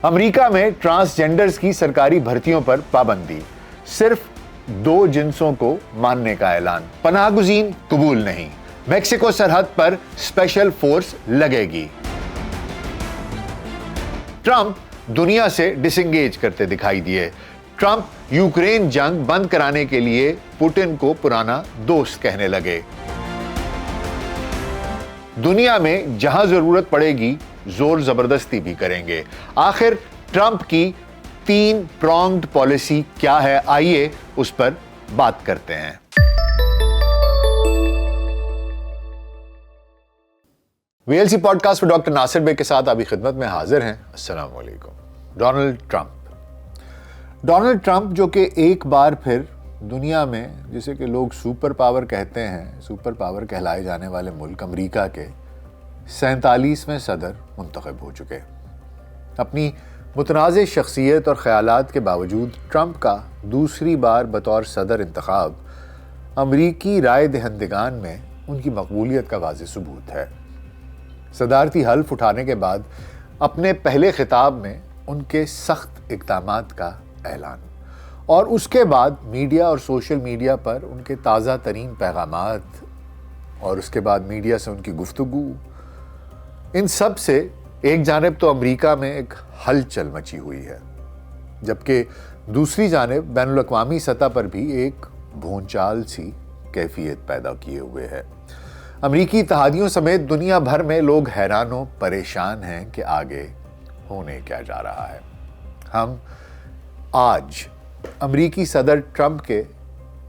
امریکہ میں ٹرانسجینڈرز کی سرکاری بھرتیوں پر پابندی، صرف 2 جنسوں کو ماننے کا اعلان، پناہ گزین قبول نہیں، میکسیکو سرحد پر اسپیشل فورس لگے گی۔ ٹرمپ دنیا سے ڈس انگیج کرتے دکھائی دیے۔ ٹرمپ یوکرین جنگ بند کرانے کے لیے پوٹن کو پرانا دوست کہنے لگے۔ دنیا میں جہاں ضرورت پڑے گی زور زبردستی بھی کریں گے۔ آخر ٹرمپ کی 3 پرونگڈ پالیسی کیا ہے؟ آئیے اس پر بات کرتے ہیں۔ ویلسی پوڈ کاسٹ میں ڈاکٹر ناصر بے کے ساتھ ابھی خدمت میں حاضر ہیں۔ السلام علیکم۔ ڈونلڈ ٹرمپ جو کہ ایک بار پھر دنیا میں جسے کہ لوگ سپر پاور کہتے ہیں، سپر پاور کہلائے جانے والے ملک امریکہ کے 47ویں صدر منتخب ہو چکے۔ اپنی متنازع شخصیت اور خیالات کے باوجود ٹرمپ کا دوسری بار بطور صدر انتخاب امریکی رائے دہندگان میں ان کی مقبولیت کا واضح ثبوت ہے۔ صدارتی حلف اٹھانے کے بعد اپنے پہلے خطاب میں ان کے سخت اقدامات کا اعلان، اور اس کے بعد میڈیا اور سوشل میڈیا پر ان کے تازہ ترین پیغامات، اور اس کے بعد میڈیا سے ان کی گفتگو، ان سب سے ایک جانب تو امریکہ میں ایک ہلچل مچی ہوئی ہے، جبکہ دوسری جانب بین الاقوامی سطح پر بھی ایک بھونچال سی کیفیت پیدا کیے ہوئے ہے۔ امریکی اتحادیوں سمیت دنیا بھر میں لوگ حیران و پریشان ہیں کہ آگے ہونے کیا جا رہا ہے۔ ہم آج امریکی صدر ٹرمپ کے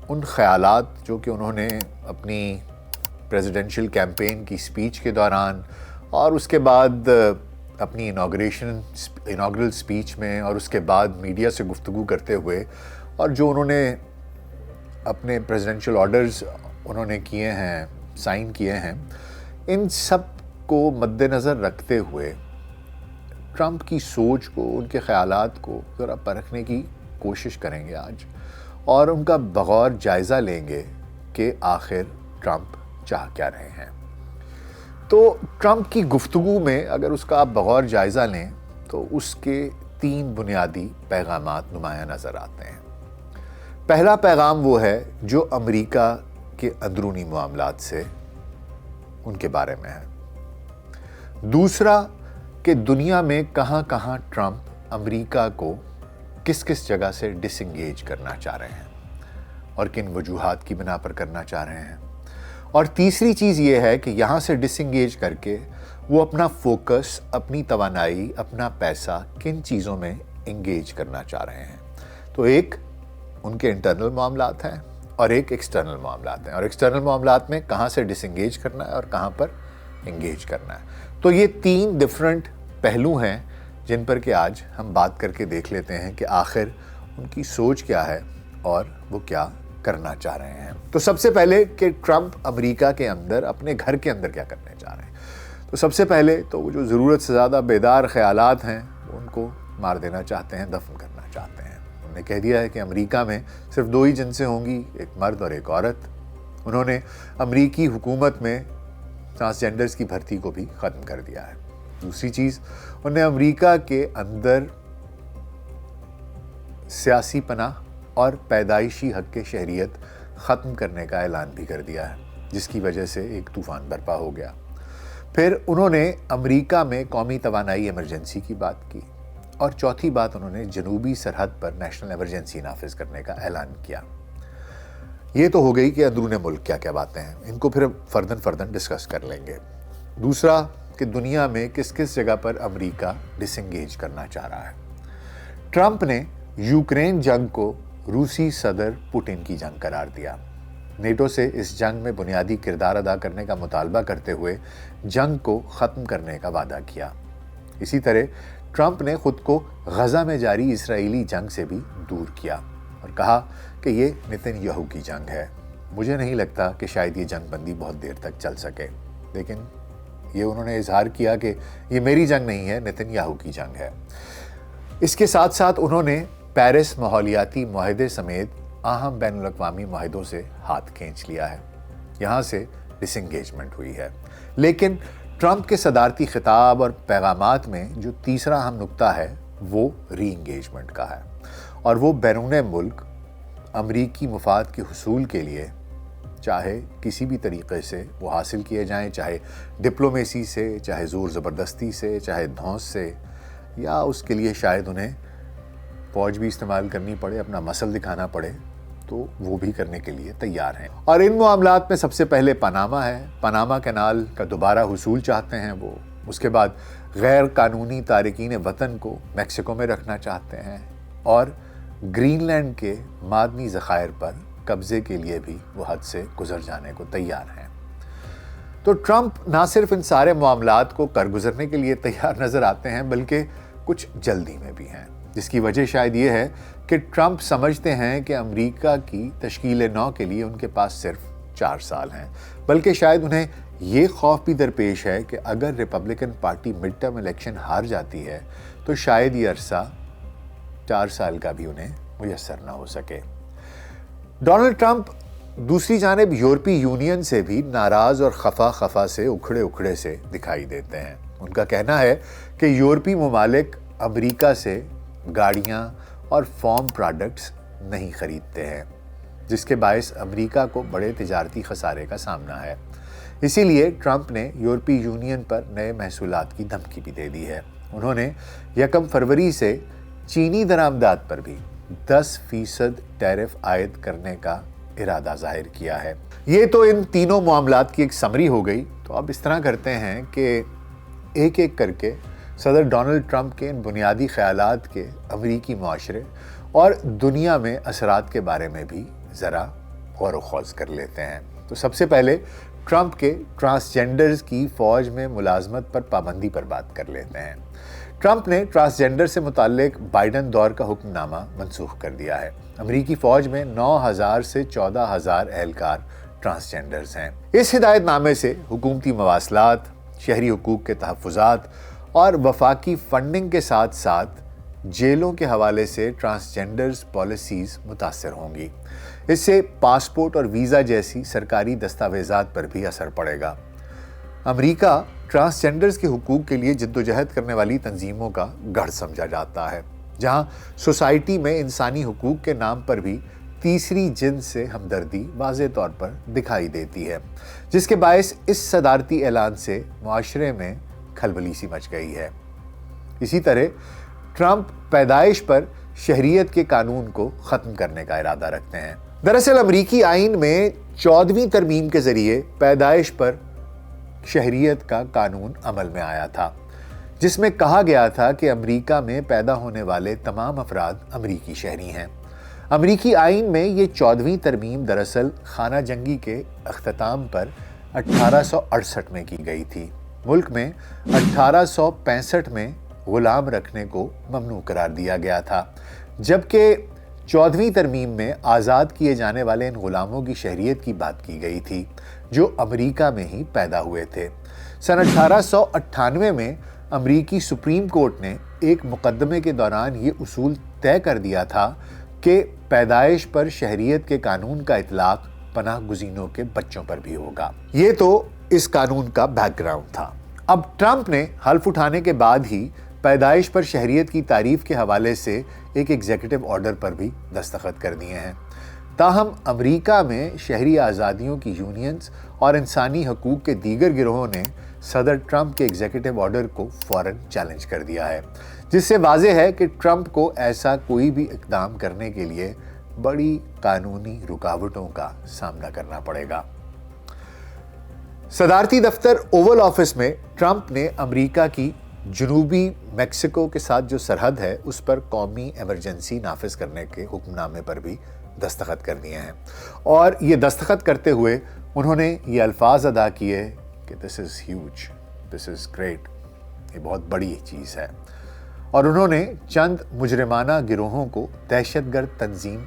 ان خیالات جو کہ انہوں نے اپنی پریزیڈنشل کیمپین کی سپیچ کے دوران اور اس کے بعد اپنی اناگرل سپیچ میں اور اس کے بعد میڈیا سے گفتگو کرتے ہوئے، اور جو انہوں نے اپنے پریزیڈنشل آرڈرز انہوں نے کیے ہیں، سائن کیے ہیں، ان سب کو مد نظر رکھتے ہوئے ٹرمپ کی سوچ کو، ان کے خیالات کو ذرا پرکھنے کی کوشش کریں گے آج، اور ان کا بغور جائزہ لیں گے کہ آخر ٹرمپ چاہ کیا رہے ہیں۔ تو ٹرمپ کی گفتگو میں اگر اس کا آپ بغور جائزہ لیں تو اس کے 3 بنیادی پیغامات نمایاں نظر آتے ہیں۔ پہلا پیغام وہ ہے جو امریکہ کے اندرونی معاملات سے ان کے بارے میں ہے۔ دوسرا کہ دنیا میں کہاں کہاں ٹرمپ امریکہ کو کس کس جگہ سے ڈس انگیج کرنا چاہ رہے ہیں اور کن وجوہات کی بنا پر کرنا چاہ رہے ہیں۔ اور تیسری چیز یہ ہے کہ یہاں سے ڈس انگیج کر کے وہ اپنا فوکس، اپنی توانائی، اپنا پیسہ کن چیزوں میں انگیج کرنا چاہ رہے ہیں۔ تو ایک ان کے انٹرنل معاملات ہیں اور ایک ایکسٹرنل معاملات ہیں، اور ایکسٹرنل معاملات میں کہاں سے ڈس انگیج کرنا ہے اور کہاں پر انگیج کرنا ہے۔ تو یہ 3 ڈفرنٹ پہلو ہیں جن پر کہ آج ہم بات کر کے دیکھ لیتے ہیں کہ آخر ان کی سوچ کیا ہے اور وہ کیا کرنا چاہ رہے ہیں۔ تو سب سے پہلے کہ ٹرمپ امریکہ کے اندر، اپنے گھر کے اندر کیا کرنے چاہ رہے ہیں۔ تو سب سے پہلے تو وہ جو ضرورت سے زیادہ بیدار خیالات ہیں ان کو مار دینا چاہتے ہیں، دفن کرنا چاہتے ہیں۔ انہوں نے کہہ دیا ہے کہ امریکہ میں صرف 2 ہی جنسیں ہوں گی، ایک مرد اور ایک عورت۔ انہوں نے امریکی حکومت میں ٹرانسجینڈرز کی بھرتی کو بھی ختم کر دیا ہے۔ دوسری چیز، انہوں نے امریکہ کے اندر سیاسی پناہ اور پیدائشی حق شہریت ختم کرنے کا اعلان بھی کر دیا ہے، جس کی وجہ سے ایک طوفان برپا ہو گیا۔ پھر انہوں نے امریکہ میں قومی توانائی ایمرجنسی کی بات کی، اور چوتھی بات انہوں نے جنوبی سرحد پر نیشنل ایمرجنسی نافذ کرنے کا اعلان کیا۔ یہ تو ہو گئی کہ اندرون ملک کیا کیا باتیں ہیں، ان کو پھر فردن ڈسکس کر لیں گے۔ دوسرا کہ دنیا میں کس کس جگہ پر امریکہ ڈس انگیج کرنا چاہ رہا ہے۔ ٹرمپ نے یوکرین جنگ کو روسی صدر پوٹن کی جنگ قرار دیا، نیٹو سے اس جنگ میں بنیادی کردار ادا کرنے کا مطالبہ کرتے ہوئے جنگ کو ختم کرنے کا وعدہ کیا۔ اسی طرح ٹرمپ نے خود کو غزہ میں جاری اسرائیلی جنگ سے بھی دور کیا اور کہا کہ یہ نتن یاہو کی جنگ ہے۔ مجھے نہیں لگتا کہ شاید یہ جنگ بندی بہت دیر تک چل سکے، لیکن یہ انہوں نے اظہار کیا کہ یہ میری جنگ نہیں ہے، نتن یاہو کی جنگ ہے۔ اس کے ساتھ ساتھ انہوں نے پیرس ماحولیاتی معاہدے سمیت اہم بین الاقوامی معاہدوں سے ہاتھ کھینچ لیا ہے۔ یہاں سے ڈس انگیجمنٹ ہوئی ہے۔ لیکن ٹرمپ کے صدارتی خطاب اور پیغامات میں جو تیسرا اہم نقطہ ہے وہ ری انگیجمنٹ کا ہے، اور وہ بیرون ملک امریکی مفاد کے حصول کے لیے چاہے کسی بھی طریقے سے وہ حاصل کیے جائیں، چاہے ڈپلومیسی سے، چاہے زور زبردستی سے، چاہے دھونس سے، یا اس کے لیے شاید انہیں فوج بھی استعمال کرنی پڑے، اپنا مسل دکھانا پڑے، تو وہ بھی کرنے کے لیے تیار ہیں۔ اور ان معاملات میں سب سے پہلے پاناما ہے۔ پاناما کینال کا دوبارہ حصول چاہتے ہیں وہ، اس کے بعد غیر قانونی تارکین وطن کو میکسیکو میں رکھنا چاہتے ہیں، اور گرین لینڈ کے معدنی ذخائر پر قبضے کے لیے بھی وہ حد سے گزر جانے کو تیار ہیں۔ تو ٹرمپ نہ صرف ان سارے معاملات کو کر گزرنے کے لیے تیار نظر آتے ہیں، بلکہ کچھ جلدی میں بھی ہیں، جس کی وجہ شاید یہ ہے کہ ٹرمپ سمجھتے ہیں کہ امریکہ کی تشکیل نو کے لیے ان کے پاس صرف 4 سال ہیں، بلکہ شاید انہیں یہ خوف بھی درپیش ہے کہ اگر Republican party mid term election ہار جاتی ہے تو شاید یہ عرصہ 4 سال کا بھی انہیں میسر نہ ہو سکے۔ ڈونلڈ ٹرمپ دوسری جانب یورپی یونین سے بھی ناراض اور خفا سے اکھڑے سے دکھائی دیتے ہیں۔ ان کا کہنا ہے کہ یورپی ممالک امریکہ سے گاڑیاں اور فارم پروڈکٹس نہیں خریدتے ہیں، جس کے باعث امریکہ کو بڑے تجارتی خسارے کا سامنا ہے۔ اسی لیے ٹرمپ نے یورپی یونین پر نئے محصولات کی دھمکی بھی دے دی ہے۔ انہوں نے 1 فروری سے چینی درآمدات پر بھی 10% ٹیرف عائد کرنے کا ارادہ ظاہر کیا ہے۔ یہ تو ان تینوں معاملات کی ایک سمری ہو گئی۔ تو اب اس طرح کرتے ہیں کہ ایک ایک کر کے صدر ڈونلڈ ٹرمپ کے ان بنیادی خیالات کے امریکی معاشرے اور دنیا میں اثرات کے بارے میں بھی ذرا غور و خوض کر لیتے ہیں۔ تو سب سے پہلے ٹرمپ کے ٹرانسجینڈرز کی فوج میں ملازمت پر پابندی پر بات کر لیتے ہیں۔ ٹرمپ نے ٹرانسجینڈر سے متعلق بائیڈن دور کا حکم نامہ منسوخ کر دیا ہے۔ امریکی فوج میں 9,000 سے 14,000 اہلکار ٹرانسجینڈرز ہیں۔ اس ہدایت نامے سے حکومتی مواصلات، شہری حقوق کے تحفظات اور وفاقی فنڈنگ کے ساتھ ساتھ جیلوں کے حوالے سے ٹرانسجینڈرز پالیسیز متاثر ہوں گی۔ اس سے پاسپورٹ اور ویزا جیسی سرکاری دستاویزات پر بھی اثر پڑے گا۔ امریکہ ٹرانسجینڈرز کے حقوق کے لیے جدوجہد کرنے والی تنظیموں کا گڑھ سمجھا جاتا ہے، جہاں سوسائٹی میں انسانی حقوق کے نام پر بھی تیسری جنس سے ہمدردی واضح طور پر دکھائی دیتی ہے، جس کے باعث اس صدارتی اعلان سے معاشرے میں کھلبلی سی مچ گئی ہے۔ اسی طرح ٹرمپ پیدائش پر شہریت کے قانون کو ختم کرنے کا ارادہ رکھتے ہیں۔ دراصل امریکی آئین میں 14ویں ترمیم کے ذریعے پیدائش پر شہریت کا قانون عمل میں آیا تھا، جس میں کہا گیا تھا کہ امریکہ میں پیدا ہونے والے تمام افراد امریکی شہری ہیں۔ امریکی آئین میں یہ 14ویں ترمیم دراصل خانہ جنگی کے اختتام پر 1868 میں کی گئی تھی۔ ملک میں 1865 میں غلام رکھنے کو ممنوع قرار دیا گیا تھا، جبکہ 14ویں ترمیم میں آزاد کیے جانے والے ان غلاموں کی شہریت کی بات کی گئی تھی جو امریکہ میں ہی پیدا ہوئے تھے۔ سن 1898 میں امریکی سپریم کورٹ نے ایک مقدمے کے دوران یہ اصول طے کر دیا تھا کہ پیدائش پر شہریت کے قانون کا اطلاق پناہ گزینوں کے بچوں پر بھی ہوگا۔ یہ تو اس قانون کا بیک گراؤنڈ تھا۔ اب ٹرمپ نے حلف اٹھانے کے بعد ہی پیدائش پر شہریت کی تعریف کے حوالے سے ایک ایگزیکٹو آرڈر پر بھی دستخط کر دیے ہیں۔ تاہم امریکہ میں شہری آزادیوں کی یونینز اور انسانی حقوق کے دیگر گروہوں نے صدر ٹرمپ کے ایگزیکٹو آرڈر کو فوراً چیلنج کر دیا ہے، جس سے واضح ہے کہ ٹرمپ کو ایسا کوئی بھی اقدام کرنے کے لیے بڑی قانونی رکاوٹوں کا سامنا کرنا پڑے گا۔ صدارتی دفتر اوول آفس میں ٹرمپ نے امریکہ کی جنوبی میکسیکو کے ساتھ جو سرحد ہے اس پر قومی ایمرجنسی نافذ کرنے کے حکم نامے پر بھی دستخط کر دیے ہیں، اور یہ دستخط کرتے ہوئے انہوں نے یہ الفاظ ادا کیے کہ دس is huge, this is great, یہ بہت بڑی چیز ہے، اور انہوں نے چند مجرمانہ گروہوں کو دہشت گرد تنظیم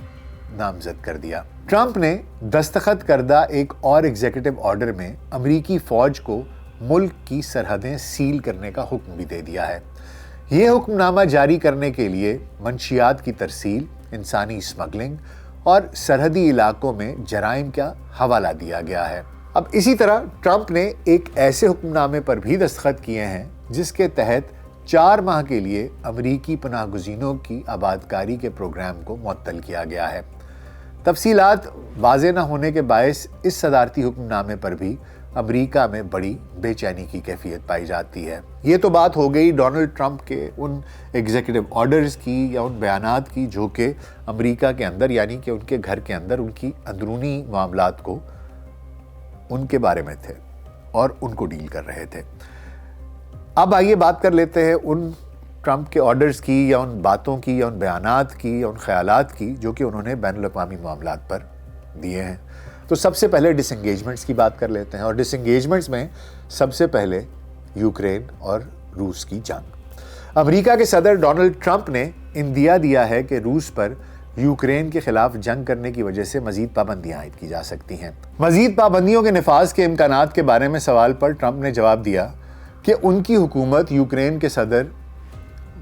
نامزد کر دیا۔ ٹرمپ نے دستخط کردہ ایک اور ایگزیکٹو آرڈر میں امریکی فوج کو ملک کی سرحدیں سیل کرنے کا حکم بھی دے دیا ہے۔ یہ حکم نامہ جاری کرنے کے لیے منشیات کی ترسیل، انسانی اسمگلنگ اور سرحدی علاقوں میں جرائم کا حوالہ دیا گیا ہے۔ اب اسی طرح ٹرمپ نے ایک ایسے حکم نامے پر بھی دستخط کیے ہیں جس کے تحت 4 ماہ کے لیے امریکی پناہ گزینوں کی آبادکاری کے پروگرام کو معطل کیا گیا ہے۔ تفصیلات واضح نہ ہونے کے باعث اس صدارتی حکم نامے پر بھی امریکہ میں بڑی بے چینی کی کیفیت پائی جاتی ہے۔ یہ تو بات ہو گئی ڈونلڈ ٹرمپ کے ان ایگزیکٹو آرڈرز کی یا ان بیانات کی جو کہ امریکہ کے اندر یعنی کہ ان کے گھر کے اندر ان کی اندرونی معاملات کو ان کے بارے میں تھے اور ان کو ڈیل کر رہے تھے۔ اب آئیے بات کر لیتے ہیں ان ٹرمپ کے آرڈرز کی یا ان باتوں کی یا ان بیانات کی یا ان خیالات کی جو کہ انہوں نے بین الاقوامی معاملات پر دیے ہیں۔ تو سب سے پہلے ڈس انگیجمنٹس کی بات کر لیتے ہیں، اور ڈس انگیجمنٹس میں سب سے پہلے یوکرین اور روس کی جنگ۔ امریکہ کے صدر ڈونلڈ ٹرمپ نے اندیا دیا ہے کہ روس پر یوکرین کے خلاف جنگ کرنے کی وجہ سے مزید پابندیاں عائد کی جا سکتی ہیں۔ مزید پابندیوں کے نفاذ کے امکانات کے بارے میں سوال پر ٹرمپ نے جواب دیا کہ ان کی حکومت یوکرین کے صدر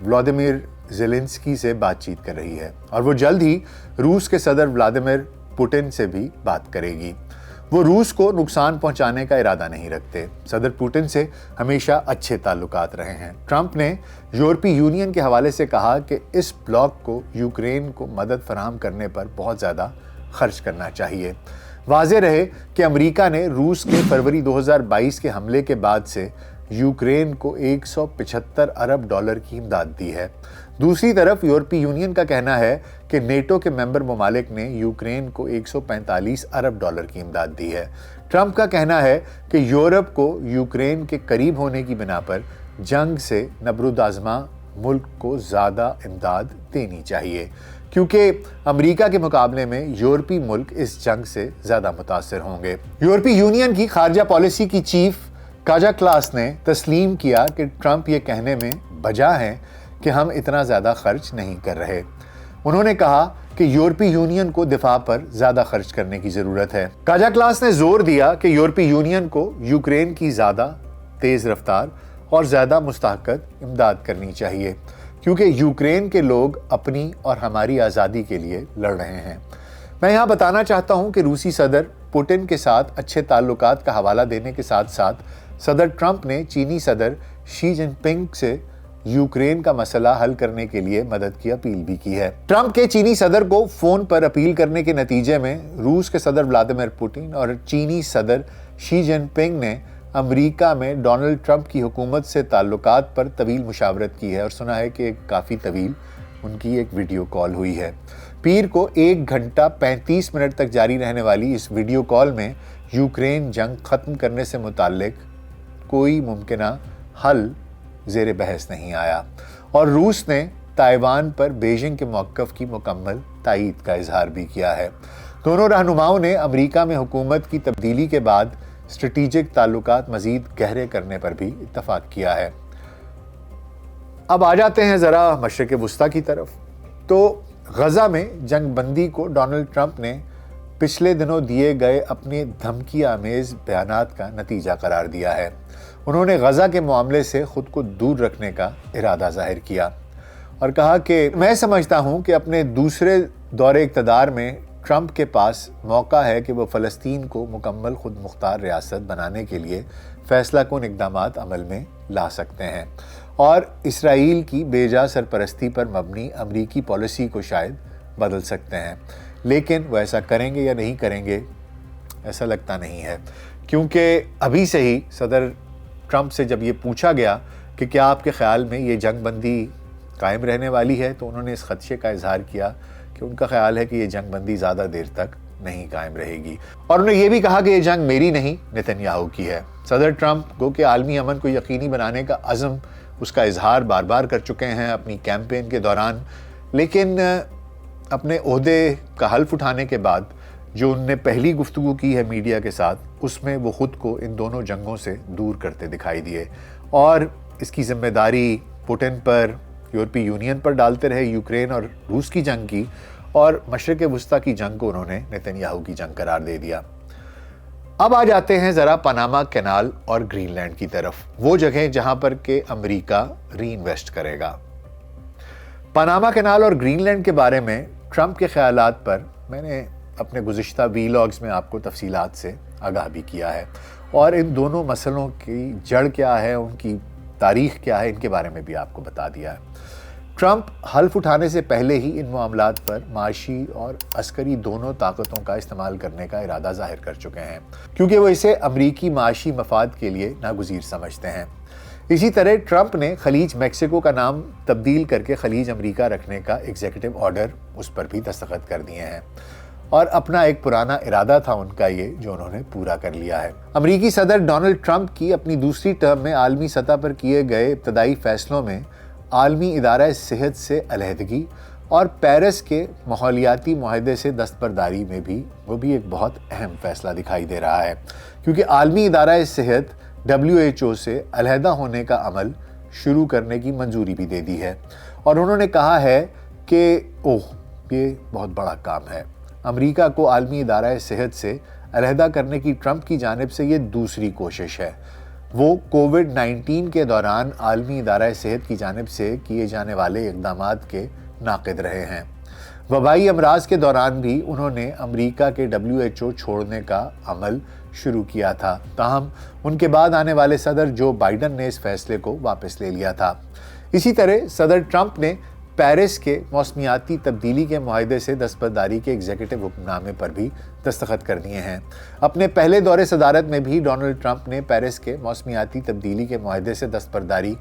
ولادیمیر زیلنسکی سے بات چیت کر رہی ہے اور وہ جلد ہی روس کے صدر ولادیمیر پوٹن سے بھی بات کرے گی۔ وہ روس کو نقصان پہنچانے کا ارادہ نہیں رکھتے۔ صدر پوٹن سے ہمیشہ اچھے تعلقات رہے ہیں۔ ٹرمپ نے یورپی یونین کے حوالے سے کہا کہ اس بلاک کو یوکرین کو مدد فراہم کرنے پر بہت زیادہ خرچ کرنا چاہیے۔ واضح رہے کہ امریکہ نے روس کے فروری 2022 کے حملے کے بعد سے یوکرین کو $175 ارب کی امداد دی ہے۔ دوسری طرف یورپی یونین کا کہنا ہے کہ نیٹو کے ممبر ممالک نے یوکرین کو $145 ارب کی امداد دی ہے۔ ٹرمپ کا کہنا ہے کہ یورپ کو یوکرین کے قریب ہونے کی بنا پر جنگ سے نبرد ملک کو زیادہ امداد دینی چاہیے، کیونکہ امریکہ کے مقابلے میں یورپی ملک اس جنگ سے زیادہ متاثر ہوں گے۔ یورپی یونین کی خارجہ پالیسی کی چیف کاجا کلاس نے تسلیم کیا کہ ٹرمپ یہ کہنے میں بجا ہیں کہ ہم اتنا زیادہ خرچ نہیں کر رہے۔ انہوں نے کہا کہ یورپی یونین کو دفاع پر زیادہ خرچ کرنے کی ضرورت ہے۔ کاجا کلاس نے زور دیا کہ یورپی یونین کو یوکرین کی زیادہ تیز رفتار اور زیادہ مستحکم امداد کرنی چاہیے، کیونکہ یوکرین کے لوگ اپنی اور ہماری آزادی کے لیے لڑ رہے ہیں۔ میں یہاں بتانا چاہتا ہوں کہ روسی صدر پوٹن کے ساتھ اچھے تعلقات کا حوالہ دینے کے ساتھ ساتھ صدر ٹرمپ نے چینی صدر شی جن پنگ سے یوکرین کا مسئلہ حل کرنے کے لیے مدد کی اپیل بھی کی ہے۔ ٹرمپ کے چینی صدر کو فون پر اپیل کرنے کے نتیجے میں روس کے صدر ولادیمیر پوٹن اور چینی صدر شی جن پنگ نے امریکہ میں ڈونلڈ ٹرمپ کی حکومت سے تعلقات پر طویل مشاورت کی ہے، اور سنا ہے کہ کافی طویل ان کی ایک ویڈیو کال ہوئی ہے۔ پیر کو 1 گھنٹہ 35 منٹ تک جاری رہنے والی اس ویڈیو کال میں یوکرین جنگ ختم کرنے سے متعلق کوئی ممکنہ حل زیر بحث نہیں آیا، اور روس نے تائیوان پر بیجنگ کے موقف کی مکمل تائید کا اظہار بھی کیا ہے۔ دونوں رہنماؤں نے امریکہ میں حکومت کی تبدیلی کے بعد اسٹریٹجک تعلقات مزید گہرے کرنے پر بھی اتفاق کیا ہے۔ اب آ جاتے ہیں ذرا مشرق وسطیٰ کی طرف۔ تو غزہ میں جنگ بندی کو ڈونلڈ ٹرمپ نے پچھلے دنوں دیے گئے اپنے دھمکی آمیز بیانات کا نتیجہ قرار دیا ہے۔ انہوں نے غزہ کے معاملے سے خود کو دور رکھنے کا ارادہ ظاہر کیا اور کہا کہ میں سمجھتا ہوں کہ اپنے دوسرے دور اقتدار میں ٹرمپ کے پاس موقع ہے کہ وہ فلسطین کو مکمل خود مختار ریاست بنانے کے لیے فیصلہ کن اقدامات عمل میں لا سکتے ہیں، اور اسرائیل کی بے جا سرپرستی پر مبنی امریکی پالیسی کو شاید بدل سکتے ہیں۔ لیکن وہ ایسا کریں گے یا نہیں کریں گے ایسا لگتا نہیں ہے، کیونکہ ابھی سے ہی صدر ٹرمپ سے جب یہ پوچھا گیا کہ کیا آپ کے خیال میں یہ جنگ بندی قائم رہنے والی ہے، تو انہوں نے اس خدشے کا اظہار کیا کہ ان کا خیال ہے کہ یہ جنگ بندی زیادہ دیر تک نہیں قائم رہے گی، اور انہوں نے یہ بھی کہا کہ یہ جنگ میری نہیں نتن یاہو کی ہے۔ صدر ٹرمپ گو کہ عالمی امن کو یقینی بنانے کا عزم اس کا اظہار بار بار کر چکے ہیں اپنی کیمپین کے دوران، لیکن اپنے عہدے کا حلف اٹھانے کے بعد جو انہوں نے پہلی گفتگو کی ہے میڈیا کے ساتھ، اس میں وہ خود کو ان دونوں جنگوں سے دور کرتے دکھائی دیے، اور اس کی ذمہ داری پوٹن پر، یورپی یونین پر ڈالتے رہے، یوکرین اور روس کی جنگ کی، اور مشرق وسطیٰ کی جنگ کو انہوں نے نتن یاہو کی جنگ قرار دے دیا۔ اب آ جاتے ہیں ذرا پاناما کینال اور گرین لینڈ کی طرف، وہ جگہیں جہاں پر کہ امریکہ ری انویسٹ کرے گا۔ پاناما کینال اور گرین لینڈ کے بارے میں ٹرمپ کے خیالات پر میں نے اپنے گزشتہ ویلاگز میں آپ کو تفصیلات سے آگاہ بھی کیا ہے، اور ان دونوں مسئلوں کی جڑ کیا ہے، ان کی تاریخ کیا ہے، ان کے بارے میں بھی آپ کو بتا دیا ہے۔ ٹرمپ حلف اٹھانے سے پہلے ہی ان معاملات پر معاشی اور عسکری دونوں طاقتوں کا استعمال کرنے کا ارادہ ظاہر کر چکے ہیں، کیونکہ وہ اسے امریکی معاشی مفاد کے لیے ناگزیر سمجھتے ہیں۔ اسی طرح ٹرمپ نے خلیج میکسیکو کا نام تبدیل کر کے خلیج امریکہ رکھنے کا ایگزیکٹو آرڈر اس پر بھی دستخط کر دیے ہیں، اور اپنا ایک پرانا ارادہ تھا ان کا یہ، جو انہوں نے پورا کر لیا ہے۔ امریکی صدر ڈونلڈ ٹرمپ کی اپنی دوسری ٹرم میں عالمی سطح پر کیے گئے ابتدائی فیصلوں میں عالمی ادارہ صحت سے علیحدگی اور پیرس کے ماحولیاتی معاہدے سے دستبرداری میں بھی وہ بھی ایک بہت اہم فیصلہ دکھائی دے رہا ہے، کیونکہ عالمی ادارہ صحت WHO سے علیحدہ ہونے کا عمل شروع کرنے کی منظوری بھی دے دی ہے، اور انہوں نے کہا ہے کہ یہ بہت بڑا کام ہے۔ امریکہ کو عالمی ادارہ صحت سے علیحدہ کرنے کی ٹرمپ کی جانب سے یہ دوسری کوشش ہے۔ وہ کووڈ-19 کے دوران عالمی ادارہ صحت کی جانب سے کیے جانے والے اقدامات کے ناقد رہے ہیں۔ وبائی امراض کے دوران بھی انہوں نے امریکہ کے WHO چھوڑنے کا عمل شروع کیا تھا، تاہم ان کے بعد آنے والے صدر جو بائیڈن نے اس فیصلے کو واپس لے لیا تھا۔ اسی طرح صدر ٹرمپ نے پیرس کے موسمیاتی تبدیلی کے معاہدے سے دستبرداری کے ایگزیکٹو حکم نامے پر بھی دستخط کر دیے ہیں۔ اپنے پہلے دور صدارت میں بھی ڈونلڈ ٹرمپ نے پیرس کے موسمیاتی تبدیلی کے معاہدے سے دستبرداری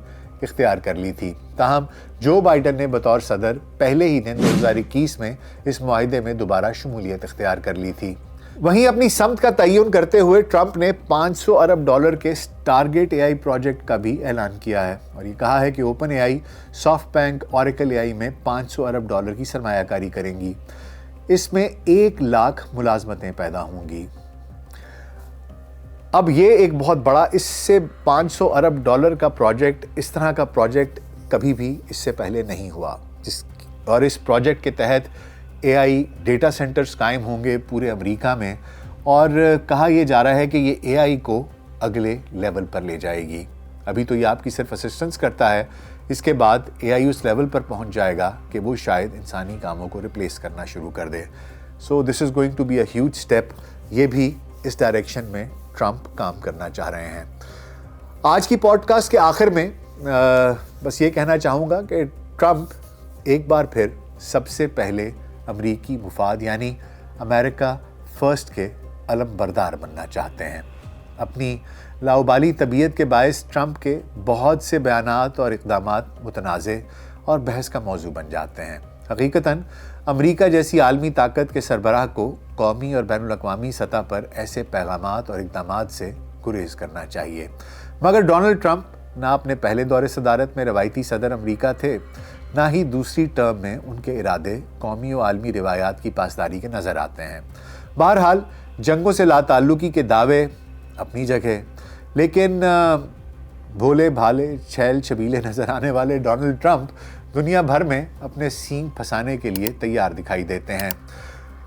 اختیار کر لی تھی، تاہم جو بائیڈن نے بطور صدر پہلے ہی دن 2021 میں اس معاہدے میں دوبارہ شمولیت اختیار کر لی تھی۔ وہیں اپنی سمت کا تعین کرتے ہوئے ٹرمپ نے $500 ارب کے ٹارگیٹ AI پروجیکٹ کا بھی اعلان کیا ہے، اور یہ کہا ہے کہ open AI، soft bank, Oracle AI میں $500 ارب کی سرمایہ کاری کریں گی۔ اس میں 1 لاکھ ملازمتیں پیدا ہوں گی۔ اب یہ ایک بہت بڑا، اس سے $500 ارب کا پروجیکٹ، اس طرح کا پروجیکٹ کبھی بھی اس سے پہلے نہیں ہوا، اور اس پروجیکٹ کے تحت AI ڈیٹا سینٹرز قائم ہوں گے پورے امریکہ میں، اور کہا یہ جا رہا ہے کہ یہ AI کو اگلے لیول پر لے جائے گی۔ ابھی تو یہ آپ کی صرف اسسٹنس کرتا ہے، اس کے بعد AI اس لیول پر پہنچ جائے گا کہ وہ شاید انسانی کاموں کو ریپلیس کرنا شروع کر دے۔ So this is going to be a huge step. یہ بھی اس ڈائریکشن میں ٹرمپ کام کرنا چاہ رہے ہیں۔ آج کی پوڈ کاسٹ کے آخر میں بس یہ کہنا چاہوں گا کہ ٹرمپ ایک بار پھر سب سے پہلے امریکی مفاد یعنی امریکہ فرسٹ کے علم بردار بننا چاہتے ہیں۔ اپنی لاؤبالی طبیعت کے باعث ٹرمپ کے بہت سے بیانات اور اقدامات متنازع اور بحث کا موضوع بن جاتے ہیں۔ حقیقتاً امریکہ جیسی عالمی طاقت کے سربراہ کو قومی اور بین الاقوامی سطح پر ایسے پیغامات اور اقدامات سے گریز کرنا چاہیے، مگر ڈونلڈ ٹرمپ نہ اپنے پہلے دور صدارت میں روایتی صدر امریکہ تھے، نہ ہی دوسری ٹرم میں ان کے ارادے قومی و عالمی روایات کی پاسداری کے نظر آتے ہیں۔ بہرحال جنگوں سے لا تعلقی کے دعوے اپنی جگہ، لیکن بھولے بھالے چھیل چھبیلے نظر آنے والے ڈونلڈ ٹرمپ دنیا بھر میں اپنے سینگ پھنسانے کے لیے تیار دکھائی دیتے ہیں۔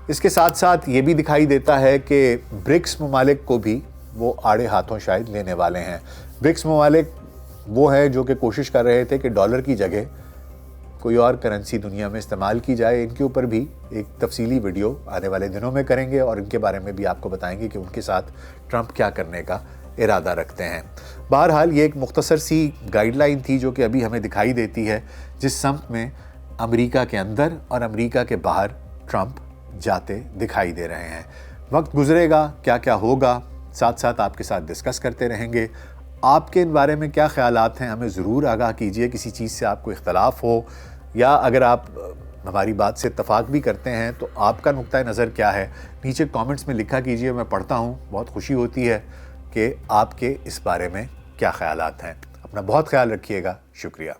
اس کے ساتھ ساتھ یہ بھی دکھائی دیتا ہے کہ برکس ممالک کو بھی وہ آڑے ہاتھوں شاید لینے والے ہیں۔ برکس ممالک وہ ہیں جو کہ کوشش کر رہے تھے کہ ڈالر کی جگہ کوئی اور کرنسی دنیا میں استعمال کی جائے۔ ان کے اوپر بھی ایک تفصیلی ویڈیو آنے والے دنوں میں کریں گے، اور ان کے بارے میں بھی آپ کو بتائیں گے کہ ان کے ساتھ ٹرمپ کیا کرنے کا ارادہ رکھتے ہیں۔ بہرحال یہ ایک مختصر سی گائیڈ لائن تھی جو کہ ابھی ہمیں دکھائی دیتی ہے، جس سمت میں امریکہ کے اندر اور امریکہ کے باہر ٹرمپ جاتے دکھائی دے رہے ہیں۔ وقت گزرے گا، کیا کیا ہوگا، ساتھ ساتھ آپ کے ساتھ ڈسکس کرتے رہیں گے۔ آپ کے ان بارے میں کیا خیالات ہیں، ہمیں ضرور آگاہ کیجئے۔ کسی چیز سے آپ کو اختلاف ہو، یا اگر آپ ہماری بات سے اتفاق بھی کرتے ہیں تو آپ کا نقطہ نظر کیا ہے، نیچے کامنٹس میں لکھا کیجئے، میں پڑھتا ہوں، بہت خوشی ہوتی ہے کہ آپ کے اس بارے میں کیا خیالات ہیں۔ اپنا بہت خیال رکھیے گا، شکریہ۔